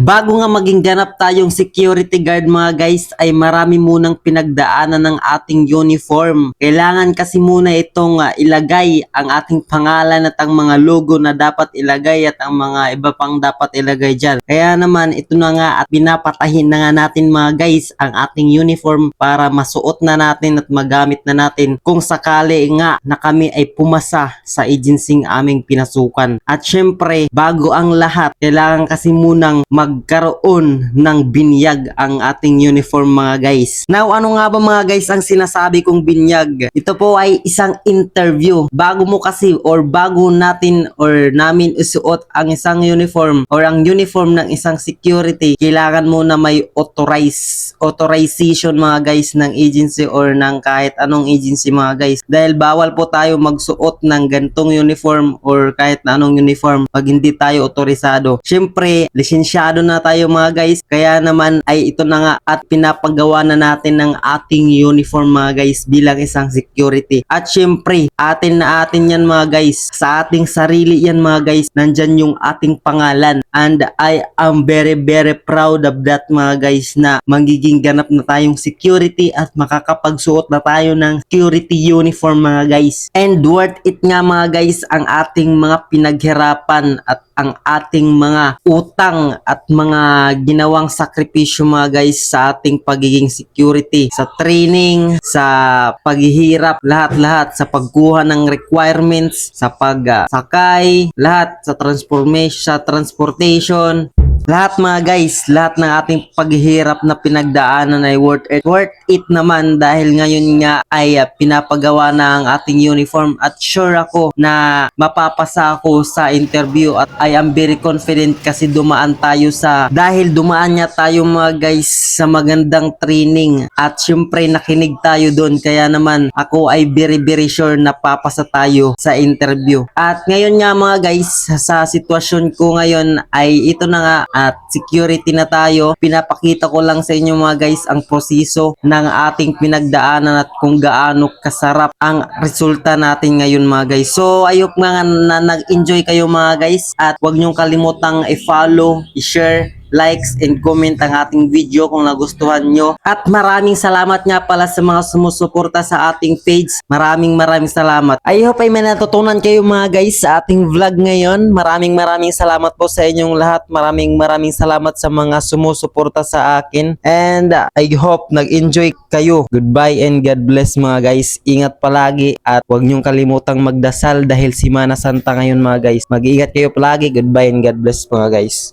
Bago nga maging ganap tayong security guard mga guys ay marami munang pinagdaanan ng ating uniform. Kailangan kasi muna itong ilagay ang ating pangalan at ang mga logo na dapat ilagay at ang mga iba pang dapat ilagay dyan. Kaya naman ito na nga at pinapatahin na nga natin mga guys ang ating uniform para masuot na natin at magamit na natin kung sakali nga na kami ay pumasa sa agency aming pinasukan. At syempre bago ang lahat kailangan kasi munang magkaroon ng binyag ang ating uniform mga guys. Now ano nga ba mga guys ang sinasabi kong binyag? Ito po ay isang interview. Bago mo kasi or bago natin or namin isuot ang isang uniform or ang uniform ng isang security, kailangan mo na may authorization mga guys ng agency or ng kahit anong agency mga guys. Dahil bawal po tayo magsuot ng gantong uniform or kahit na anong uniform pag hindi tayo otorisado. Syempre, lisensyado na tayo mga guys, kaya naman ay ito na nga at pinapagawa na natin ng ating uniform mga guys bilang isang security. At syempre, atin na atin yan mga guys, sa ating sarili yan mga guys, nandyan yung ating pangalan and I am very proud of that mga guys na magiging ganap na tayong security at makakapagsuot na tayo ng security uniform mga guys. And worth it nga mga guys ang ating mga pinaghirapan at ang ating mga utang at mga ginawang sakripisyo mga guys sa ating pagiging security, sa training, sa paghihirap, lahat-lahat sa pagkuha ng requirements, sa pagsakay, lahat sa transportation, lahat mga guys, lahat ng ating paghihirap na pinagdaanan ay worth it. Worth it naman dahil ngayon nga ay pinapagawa na ang ating uniform at sure ako na mapapasa ako sa interview at I am very confident kasi dumaan nga tayo mga guys sa magandang training at syempre nakinig tayo doon kaya naman ako ay very sure na papasa tayo sa interview. At ngayon nga mga guys, sa sitwasyon ko ngayon ay ito na nga at security na tayo. Pinapakita ko lang sa inyo mga guys ang proseso ng ating pinagdaanan at kung gaano kasarap ang resulta natin ngayon mga guys. So ayok nga na nag-enjoy kayo mga guys at huwag niyong kalimutang i-follow, i-share, likes and comment ang ating video kung nagustuhan nyo. At maraming salamat nga pala sa mga sumusuporta sa ating page. Maraming salamat. I hope ay may natutunan kayo mga guys sa ating vlog ngayon. Maraming salamat po sa inyong lahat. Maraming salamat sa mga sumusuporta sa akin. And I hope nag-enjoy kayo. Goodbye and God bless mga guys. Ingat palagi at huwag nyong kalimutang magdasal dahil Semana Santa ngayon mga guys. Mag-iingat kayo palagi. Goodbye and God bless mga guys.